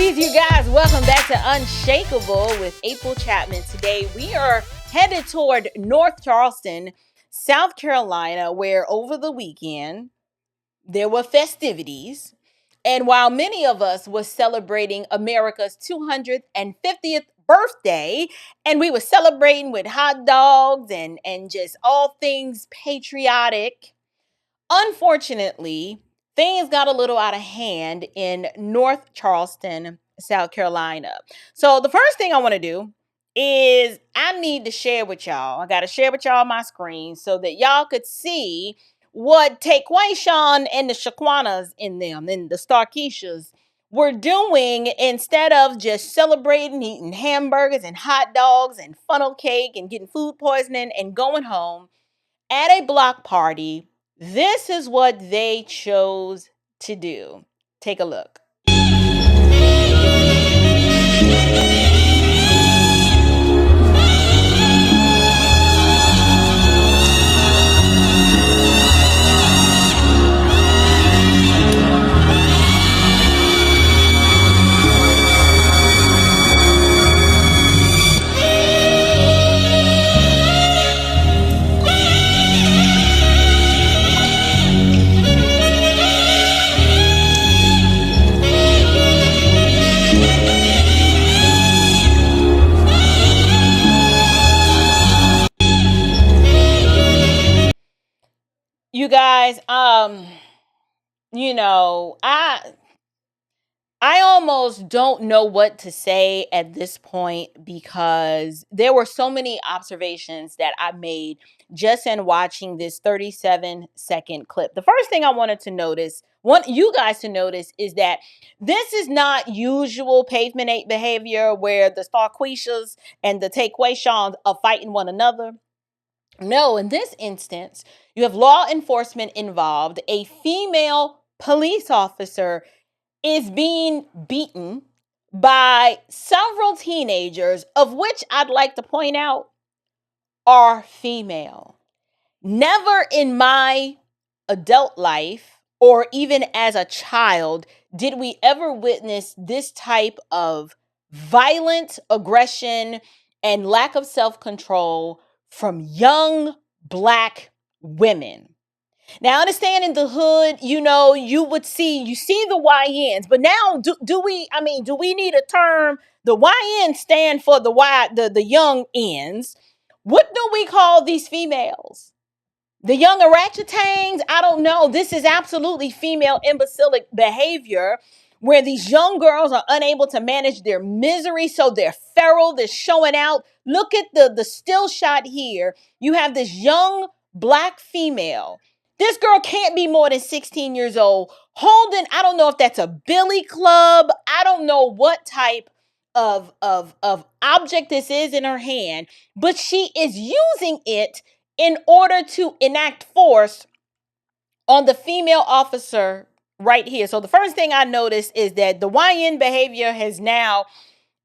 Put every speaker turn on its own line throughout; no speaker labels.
ladies, you guys, welcome back to Unshakable with April Chapman. Today we are headed toward North Charleston, South Carolina, where over the weekend there were festivities. And while many of us were celebrating America's 250th birthday, and we were celebrating with hot dogs and just all things patriotic, unfortunately, things got a little out of hand in North Charleston, South Carolina. So the first thing I want to do is I need to share with y'all. I got to share with y'all my screen so that y'all could see what Taquayshawn and the Shaquanas in them and the Starkeishas were doing instead of just celebrating, eating hamburgers and hot dogs and funnel cake and getting food poisoning and going home at a block party. This is what they chose to do. Take a look. You guys, I almost don't know what to say at this point because there were so many observations that I made just in watching this 37-second clip. The first thing I want you guys to notice is that this is not usual pavement 8 behavior where the Starquishas and the Taquayshaws are fighting one another. No, in this instance, you have law enforcement involved. A female police officer is being beaten by several teenagers, of which I'd like to point out are female. Never in my adult life or even as a child did we ever witness this type of violent aggression and lack of self-control from young Black women. Now, I understand in the hood, you see the YNs, but now do we need a term? The YN stand for the young ends. What do we call these females? The young orangutans? I don't know. This is absolutely female imbecilic behavior where these young girls are unable to manage their misery, so they're feral, they're showing out. Look at the still shot here. You have this young Black female. This girl can't be more than 16 years old. Holding, I don't know if that's a billy club. I don't know what type of object this is in her hand, but she is using it in order to enact force on the female officer right here. So the first thing I noticed is that the YN behavior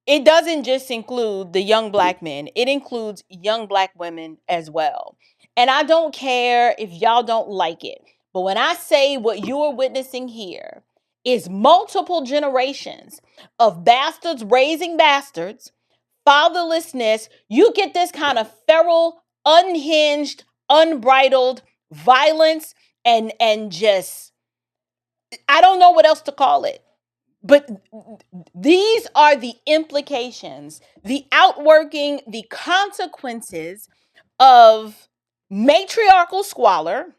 it doesn't just include the young Black men. It includes young Black women as well. And I don't care if y'all don't like it. But when I say what you are witnessing here is multiple generations of bastards raising bastards, fatherlessness, you get this kind of feral, unhinged, unbridled violence and just, I don't know what else to call it. But these are the implications, the outworking, the consequences of matriarchal squalor.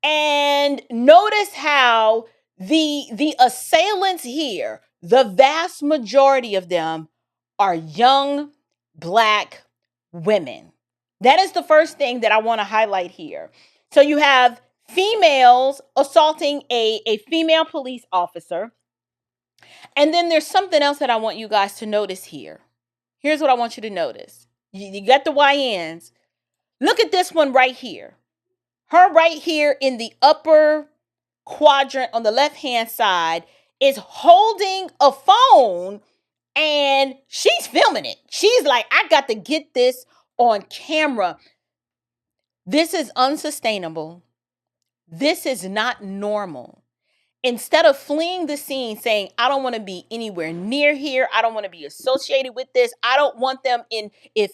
And notice how the assailants here, the vast majority of them are young Black women. That is the first thing that I want to highlight here. So you have females assaulting a female police officer. And then there's something else that I want you guys to notice here. Here's what I want you to notice. You got the YNs. Look at this one right here. Her right here in the upper quadrant on the left-hand side is holding a phone and she's filming it. She's like, I got to get this on camera. This is unsustainable. This is not normal. instead of fleeing the scene saying, I don't want to be anywhere near here, I don't want to be associated with this, I don't want them in, if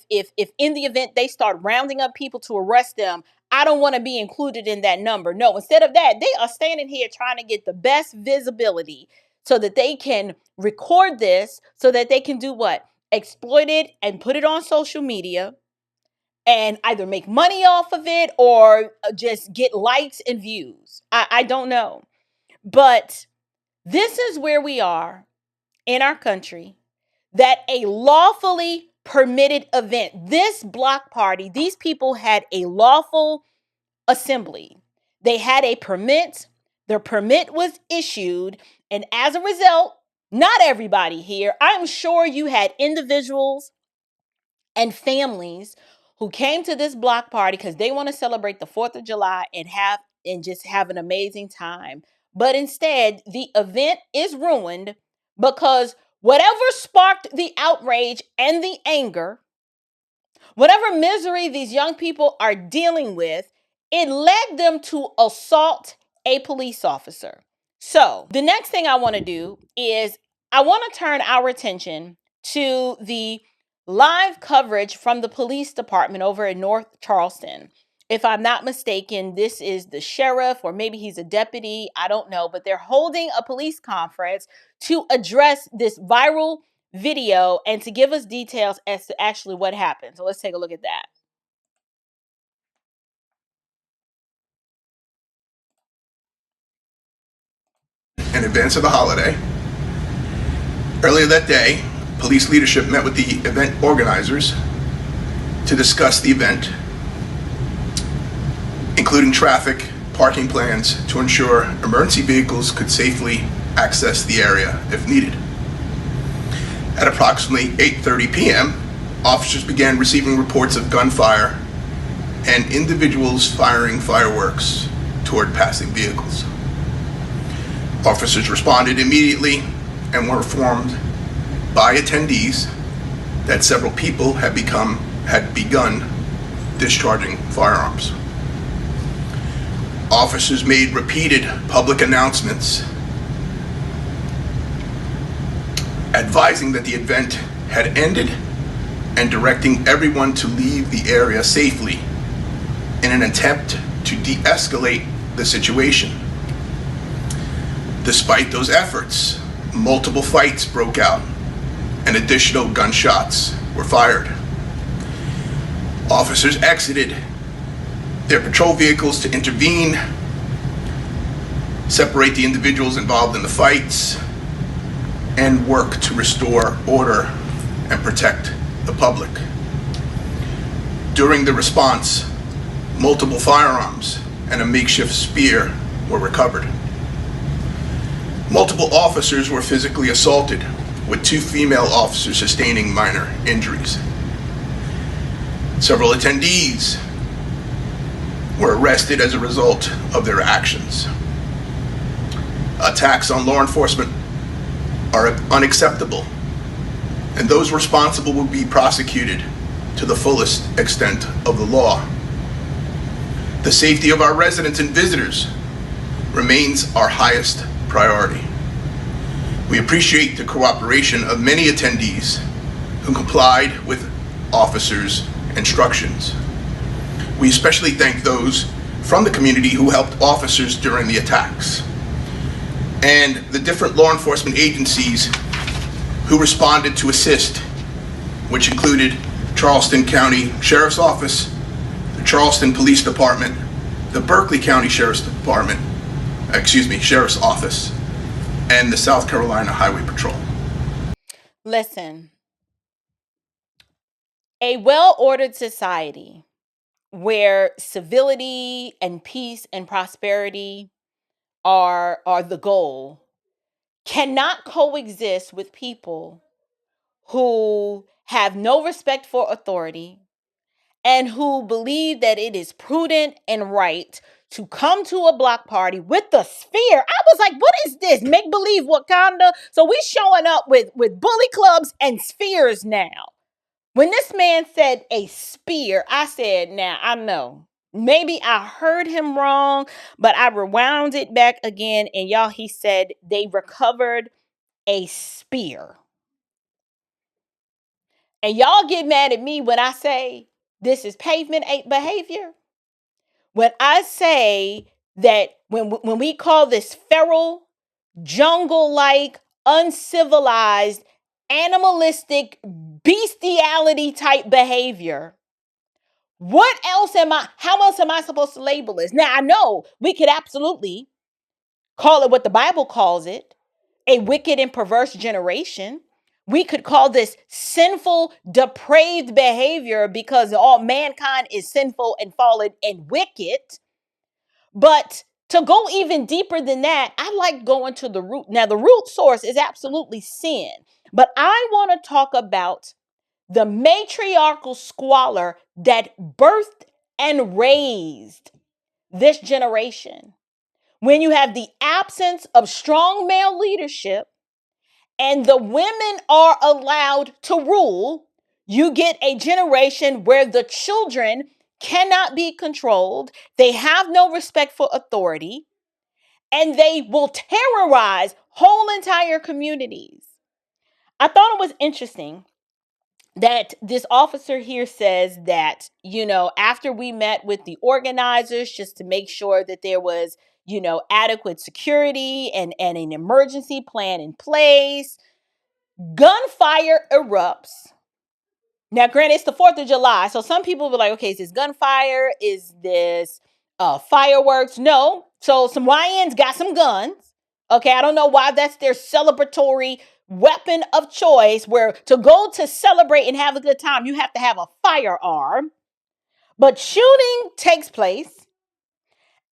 in the event they start rounding up people to arrest them, I don't want to be included in that number. No, instead of that, they are standing here trying to get the best visibility so that they can record this, so that they can do what? Exploit it and put it on social media and either make money off of it or just get likes and views. I don't know. But this is where we are in our country, that a lawfully permitted event, this block party, these people had a lawful assembly. They had a permit. Their permit was issued. And as a result, not everybody here, I'm sure you had individuals and families who came to this block party because they want to celebrate the 4th of July and just have an amazing time. But instead, the event is ruined because whatever sparked the outrage and the anger, whatever misery these young people are dealing with, it led them to assault a police officer. So the next thing I want to do is I want to turn our attention to the live coverage from the police department over in North Charleston. If I'm not mistaken, this is the sheriff, or maybe he's a deputy. I don't know, but they're holding a police conference to address this viral video and to give us details as to actually what happened. So let's take a look at that.
In advance of the holiday. Earlier that day, police leadership met with the event organizers to discuss the event, including traffic, parking plans to ensure emergency vehicles could safely access the area if needed. At approximately 8:30 p.m., officers began receiving reports of gunfire and individuals firing fireworks toward passing vehicles. Officers responded immediately and were informed by attendees that several people had begun discharging firearms. Officers made repeated public announcements advising that the event had ended and directing everyone to leave the area safely in an attempt to de-escalate the situation. Despite those efforts, multiple fights broke out and additional gunshots were fired. Officers exited their patrol vehicles to intervene, separate the individuals involved in the fights, and work to restore order and protect the public. During the response, multiple firearms and a makeshift spear were recovered. Multiple officers were physically assaulted, with 2 female officers sustaining minor injuries. Several attendees were arrested as a result of their actions. Attacks on law enforcement are unacceptable, and those responsible will be prosecuted to the fullest extent of the law. The safety of our residents and visitors remains our highest priority. We appreciate the cooperation of many attendees who complied with officers' instructions. We especially thank those from the community who helped officers during the attacks, and the different law enforcement agencies who responded to assist, which included Charleston County Sheriff's Office, the Charleston Police Department, the Berkeley County Sheriff's Office, and the South Carolina Highway Patrol.
Listen, a well-ordered society where civility and peace and prosperity are the goal cannot coexist with people who have no respect for authority and who believe that it is prudent and right to come to a block party with the spear. I was like, what is this? Make believe Wakanda? So we showing up with bully clubs and spears now. When this man said a spear, I said, now I know. maybe I heard him wrong, but I rewound it back again. And y'all, he said they recovered a spear. And y'all get mad at me when I say this is pavement behavior. When I say that when we call this feral, jungle-like, uncivilized, animalistic, bestiality type behavior, how else am I supposed to label this? Now, I know we could absolutely call it what the Bible calls it, a wicked and perverse generation. We could call this sinful, depraved behavior because all mankind is sinful and fallen and wicked. But to go even deeper than that, I like going to the root. Now, the root source is absolutely sin, but I want to talk about the matriarchal squalor that birthed and raised this generation. When you have the absence of strong male leadership and the women are allowed to rule, you get a generation where the children cannot be controlled. They have no respect for authority, and they will terrorize whole entire communities. I thought it was interesting that this officer here says that, after we met with the organizers just to make sure that there was, adequate security and an emergency plan in place, gunfire erupts. Now, granted, it's the 4th of July, so some people were like, okay, is this gunfire? Is this fireworks? No. So some YNs got some guns. Okay, I don't know why that's their celebratory weapon of choice, where to go to celebrate and have a good time, you have to have a firearm. But shooting takes place.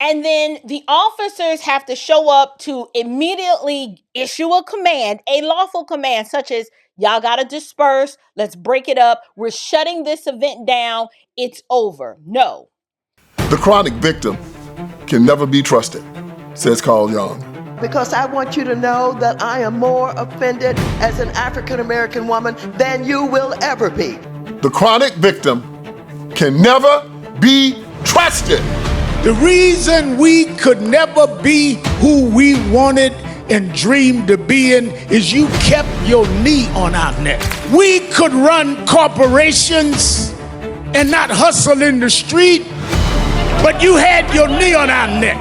And then the officers have to show up to immediately issue a command, a lawful command, such as, y'all got to disperse. Let's break it up. We're shutting this event down. It's over. No.
The chronic victim can never be trusted, says Carl Jung.
Because I want you to know that I am more offended as an African-American woman than you will ever be.
The chronic victim can never be trusted.
The reason we could never be who we wanted and dreamed to be in is you kept your knee on our neck. We could run corporations and not hustle in the street, but you had your knee on our neck.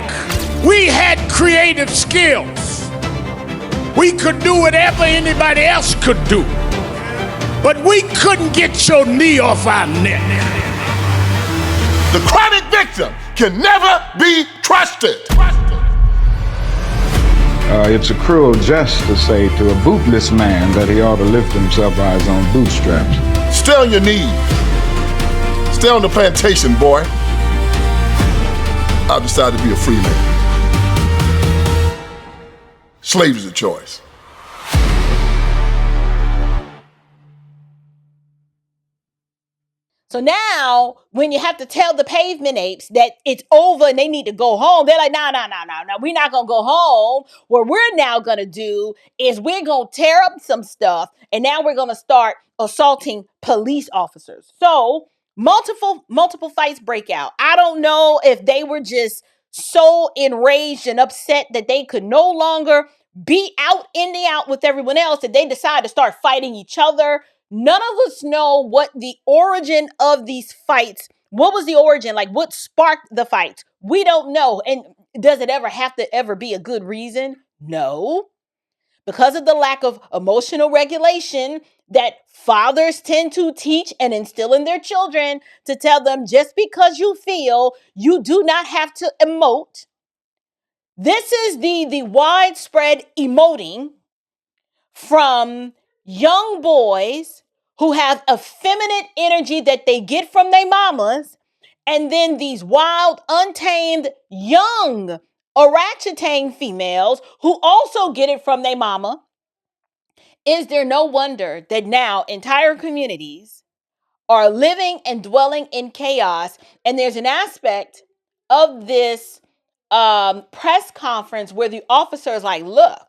We had creative skills. We could do whatever anybody else could do, but we couldn't get your knee off our neck.
The chronic victim can never be trusted.
It's a cruel jest to say to a bootless man that he ought to lift himself by his own bootstraps.
Stay on your knees. Stay on the plantation, boy. I've decided to be a free man. Slave is a choice.
So now, when you have to tell the pavement apes that it's over and they need to go home, they're like, no, we're not going to go home. What we're now going to do is we're going to tear up some stuff, and now we're going to start assaulting police officers. So multiple fights break out. I don't know if they were just so enraged and upset that they could no longer be out in the out with everyone else that they decided to start fighting each other. None of us know what the origin of these fights, what was the origin? Like, what sparked the fights? We don't know. And does it ever have to ever be a good reason? No. Because of the lack of emotional regulation that fathers tend to teach and instill in their children, to tell them just because you feel, you do not have to emote. This is the widespread emoting from young boys who have effeminate energy that they get from their mamas, and then these wild, untamed, young, orangutan females who also get it from their mama. Is there no wonder that now entire communities are living and dwelling in chaos? And there's an aspect of this press conference where the officer is like, look,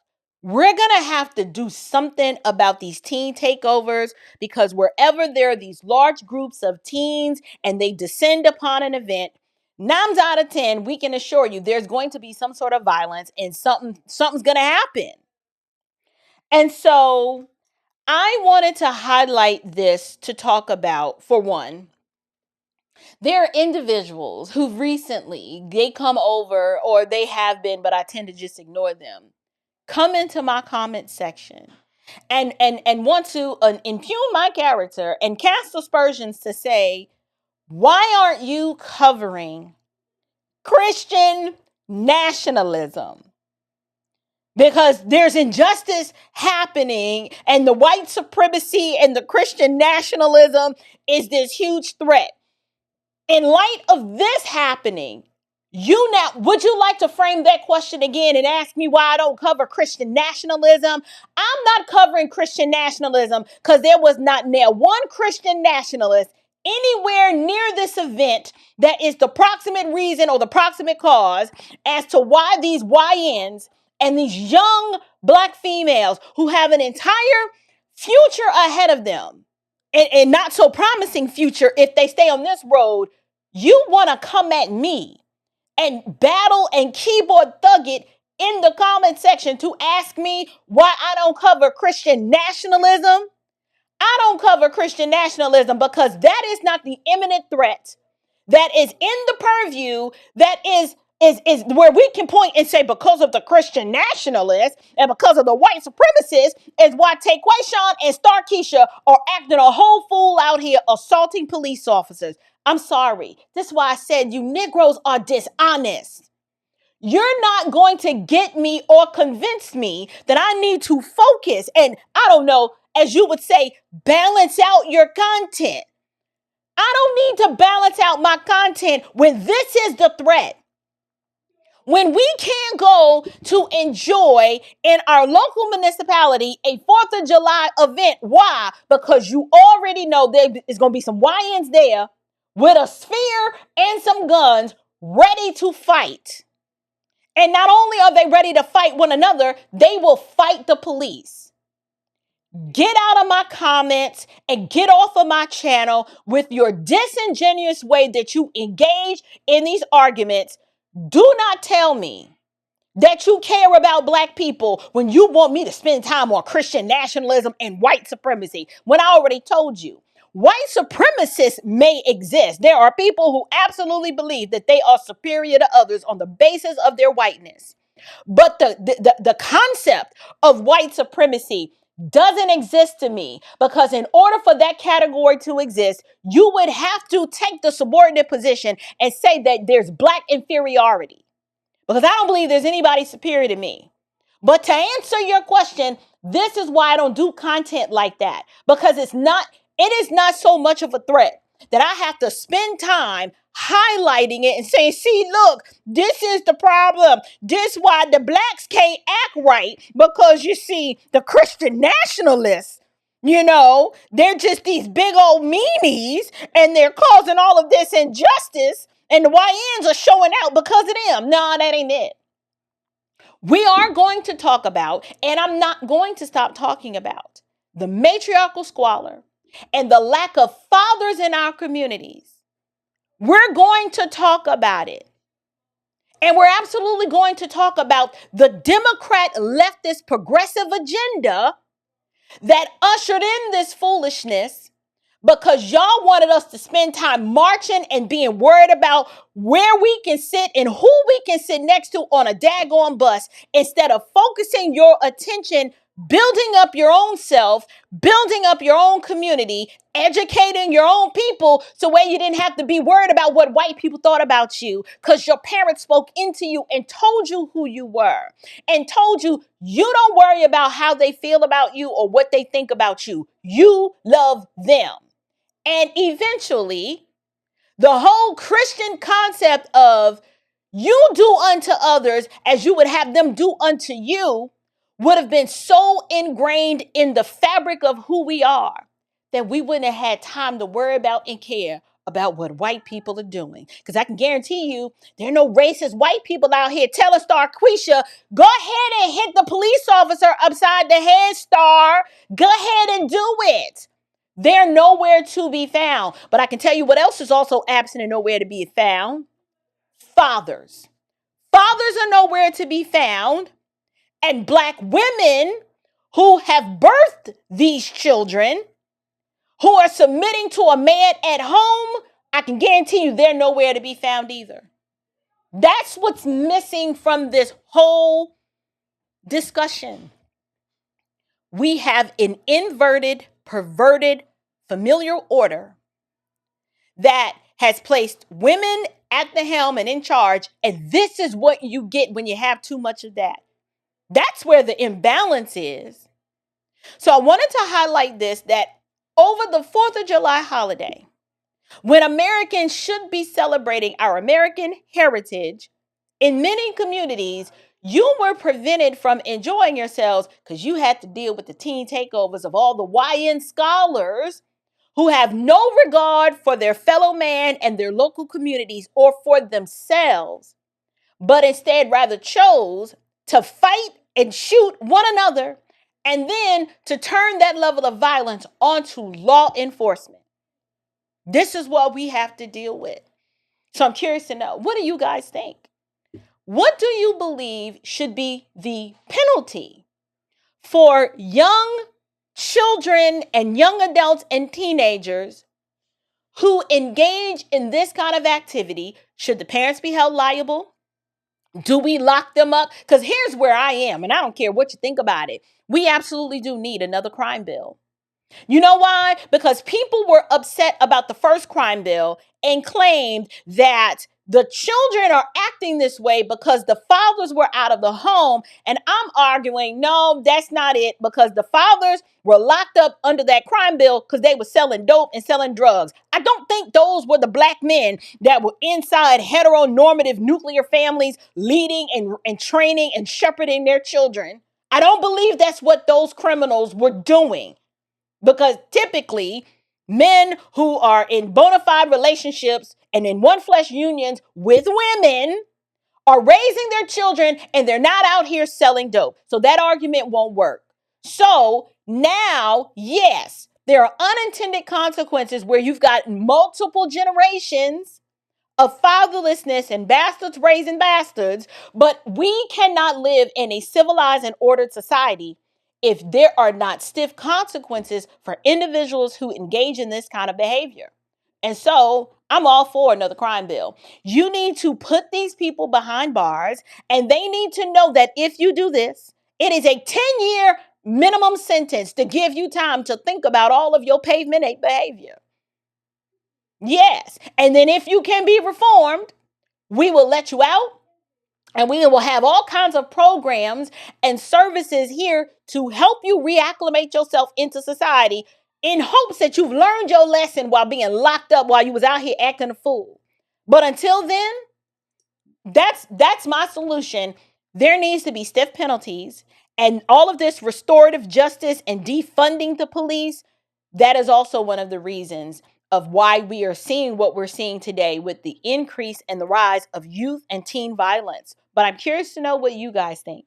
we're going to have to do something about these teen takeovers, because wherever there are these large groups of teens and they descend upon an event, 9 out of 10, we can assure you there's going to be some sort of violence and something's going to happen. And so I wanted to highlight this to talk about, for one, there are individuals who recently, they come over, or they have been, but I tend to just ignore them, come into my comment section and want to impugn my character and cast aspersions to say, why aren't you covering Christian nationalism? Because there's injustice happening, and the white supremacy and the Christian nationalism is this huge threat. In light of this happening, would you like to frame that question again and ask me why I don't cover Christian nationalism? I'm not covering Christian nationalism because there was not now one Christian nationalist anywhere near this event that is the proximate reason or the proximate cause as to why these YNs and these young Black females who have an entire future ahead of them, and not so promising future if they stay on this road, you want to come at me and battle and keyboard thug it in the comment section to ask me why I don't cover Christian nationalism? I don't cover Christian nationalism because that is not the imminent threat that is in the purview, that is where we can point and say, because of the Christian nationalists and because of the white supremacists is why Taquayshawn and Star Keisha are acting a whole fool out here assaulting police officers. I'm sorry. This is why I said you Negroes are dishonest. You're not going to get me or convince me that I need to focus and, I don't know, as you would say, balance out your content. I don't need to balance out my content when this is the threat. When we can't go to enjoy in our local municipality a 4th of July event. Why? Because you already know there is going to be some YNs there with a sphere and some guns ready to fight. And not only are they ready to fight one another, they will fight the police. Get out of my comments and get off of my channel with your disingenuous way that you engage in these arguments. Do not tell me that you care about Black people when you want me to spend time on Christian nationalism and white supremacy, when I already told you. White supremacists may exist. There are people who absolutely believe that they are superior to others on the basis of their whiteness. But the concept of white supremacy doesn't exist to me, because in order for that category to exist, you would have to take the subordinate position and say that there's Black inferiority, because I don't believe there's anybody superior to me. But to answer your question, this is why I don't do content like that, because it is not so much of a threat that I have to spend time highlighting it and saying, see, look, this is the problem. This why the Blacks can't act right, because you see, the Christian nationalists, they're just these big old meanies and they're causing all of this injustice, and the YNs are showing out because of them. No, that ain't it. We are going to talk about, and I'm not going to stop talking about, the matriarchal squalor and the lack of fathers in our communities. We're going to talk about it. And we're absolutely going to talk about the Democrat leftist progressive agenda that ushered in this foolishness, because y'all wanted us to spend time marching and being worried about where we can sit and who we can sit next to on a daggone bus, instead of focusing your attention, building up your own self, building up your own community, educating your own people, so where you didn't have to be worried about what white people thought about you, because your parents spoke into you and told you who you were, and told you don't worry about how they feel about you or what they think about you. You love them. And eventually, the whole Christian concept of you do unto others as you would have them do unto you would have been so ingrained in the fabric of who we are that we wouldn't have had time to worry about and care about what white people are doing. Because I can guarantee you, there are no racist white people out here telling Star Quisha, go ahead and hit the police officer upside the head, Star. Go ahead and do it. They're nowhere to be found. But I can tell you what else is also absent and nowhere to be found. fathers. Fathers are nowhere to be found, and Black women who have birthed these children, who are submitting to a man at home, I can guarantee you they're nowhere to be found either. That's what's missing from this whole discussion. We have an inverted, perverted, familiar order that has placed women at the helm and in charge, and this is what you get when you have too much of that. That's where the imbalance is. So I wanted to highlight this, that over the 4th of July holiday, when Americans should be celebrating our American heritage, in many communities, you were prevented from enjoying yourselves because you had to deal with the teen takeovers of all the YN scholars who have no regard for their fellow man and their local communities or for themselves, but instead rather chose to fight and shoot one another and then to turn that level of violence onto law enforcement. This is what we have to deal with. So I'm curious to know, what do you guys think? What do you believe should be the penalty for young children and young adults and teenagers who engage in this kind of activity? Should the parents be held liable? Do we lock them up? Because here's where I am, and I don't care what you think about it. We absolutely do need another crime bill. You know why? Because people were upset about the first crime bill and claimed that the children are acting this way because the fathers were out of the home. And I'm arguing, no, that's not it, because the fathers were locked up under that crime bill because they were selling dope and selling drugs. I don't think those were the Black men that were inside heteronormative nuclear families leading and training and shepherding their children. I don't believe that's what those criminals were doing. Because typically, men who are in bona fide relationships and in one flesh unions with women are raising their children and they're not out here selling dope. So that argument won't work. So now, yes, there are unintended consequences where you've got multiple generations of fatherlessness and bastards raising bastards, but we cannot live in a civilized and ordered society if there are not stiff consequences for individuals who engage in this kind of behavior. And so I'm all for another crime bill. You need to put these people behind bars, and they need to know that if you do this, it is a 10-year minimum sentence to give you time to think about all of your pavement behavior. Yes. And then if you can be reformed, we will let you out. And we will have all kinds of programs and services here to help you reacclimate yourself into society in hopes that you've learned your lesson while being locked up while you was out here acting a fool. But until then, that's my solution. There needs to be stiff penalties, and all of this restorative justice and defunding the police. That is also one of the reasons of why we are seeing what we're seeing today with the increase and the rise of youth and teen violence. But I'm curious to know what you guys think.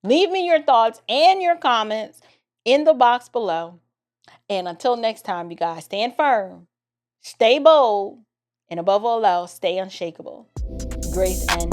Leave me your thoughts and your comments in the box below. And until next time, you guys, stand firm, stay bold, and above all else, stay unshakable. Grace and